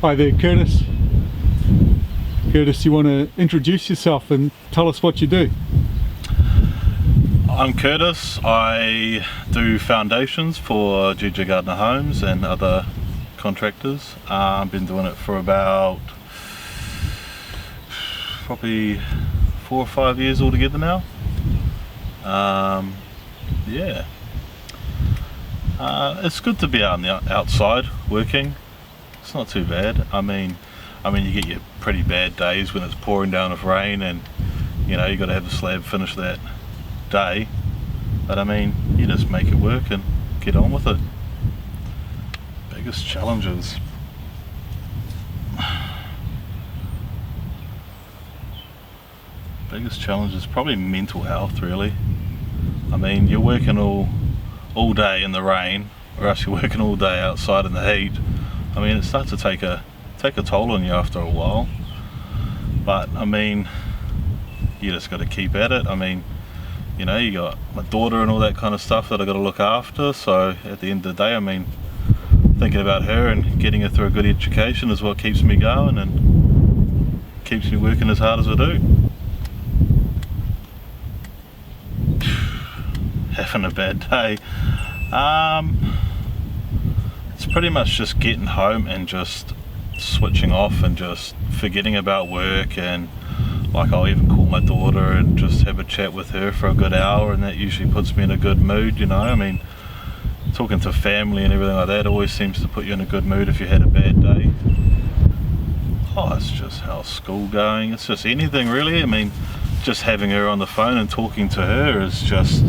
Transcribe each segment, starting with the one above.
Hi there, Curtis. Curtis, you want to introduce yourself and tell us what you do? I'm Curtis. I do foundations for GG Gardner Homes and other contractors. I've been doing it for about probably 4 or 5 years altogether now. Yeah. It's good to be out on the outside working. It's not too bad. I mean you get your pretty bad days when it's pouring down with rain and you know you got to have the slab finish that day, but I mean you just make it work and get on with it. Biggest challenges. Biggest challenge is probably mental health, really. I mean, you're working all day in the rain, or else you're working all day outside in the heat. I mean, it starts to take a toll on you after a while. But I mean, you just got to keep at it. I mean, you know, you got my daughter and all that kind of stuff that I got to look after. So at the end of the day, I mean, thinking about her and getting her through a good education is what keeps me going and keeps me working as hard as I do. Having a bad day. It's pretty much just getting home and just switching off and just forgetting about work, and like I'll even call my daughter and just have a chat with her for a good hour, and that usually puts me in a good mood, you know. I mean, talking to family and everything like that always seems to put you in a good mood if you had a bad day. Oh, it's just how's school going, it's just anything really. I mean, just having her on the phone and talking to her is just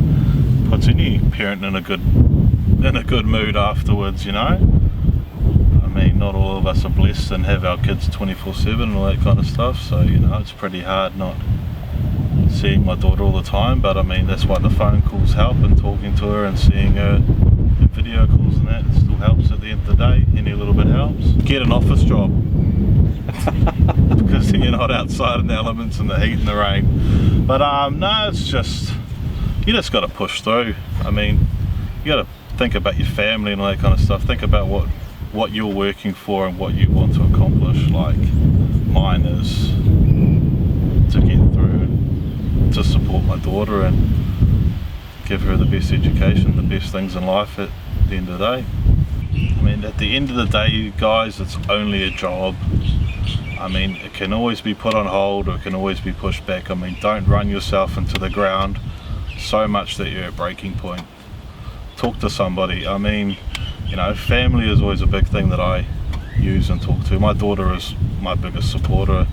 puts any parent in a good mood afterwards, you know. I mean, not all of us are blessed and have our kids 24/7 and all that kind of stuff, so you know it's pretty hard not seeing my daughter all the time. But I mean, that's why the phone calls help, and talking to her and seeing her in video calls and that, it still helps at the end of the day. Any little bit helps. Get an office job. Because then you're not outside in the elements and the heat and the rain. But no, it's just, you just got to push through. I mean, you got to think about your family and all that kind of stuff. Think about what you're working for and what you want to accomplish. Like mine is to get through and to support my daughter and give her the best education, the best things in life at the end of the day. I mean, at the end of the day, you guys, it's only a job. I mean, it can always be put on hold or it can always be pushed back. I mean, don't run yourself into the ground so much that you're at breaking point. Talk to somebody. I mean, you know, family is always a big thing that I use and talk to. My daughter is my biggest supporter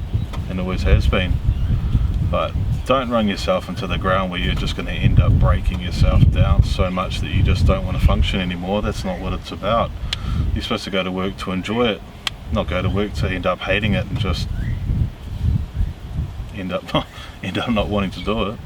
and always has been. But don't run yourself into the ground where you're just going to end up breaking yourself down so much that you just don't want to function anymore. That's not what it's about. You're supposed to go to work to enjoy it, not go to work to end up hating it and just end up not wanting to do it.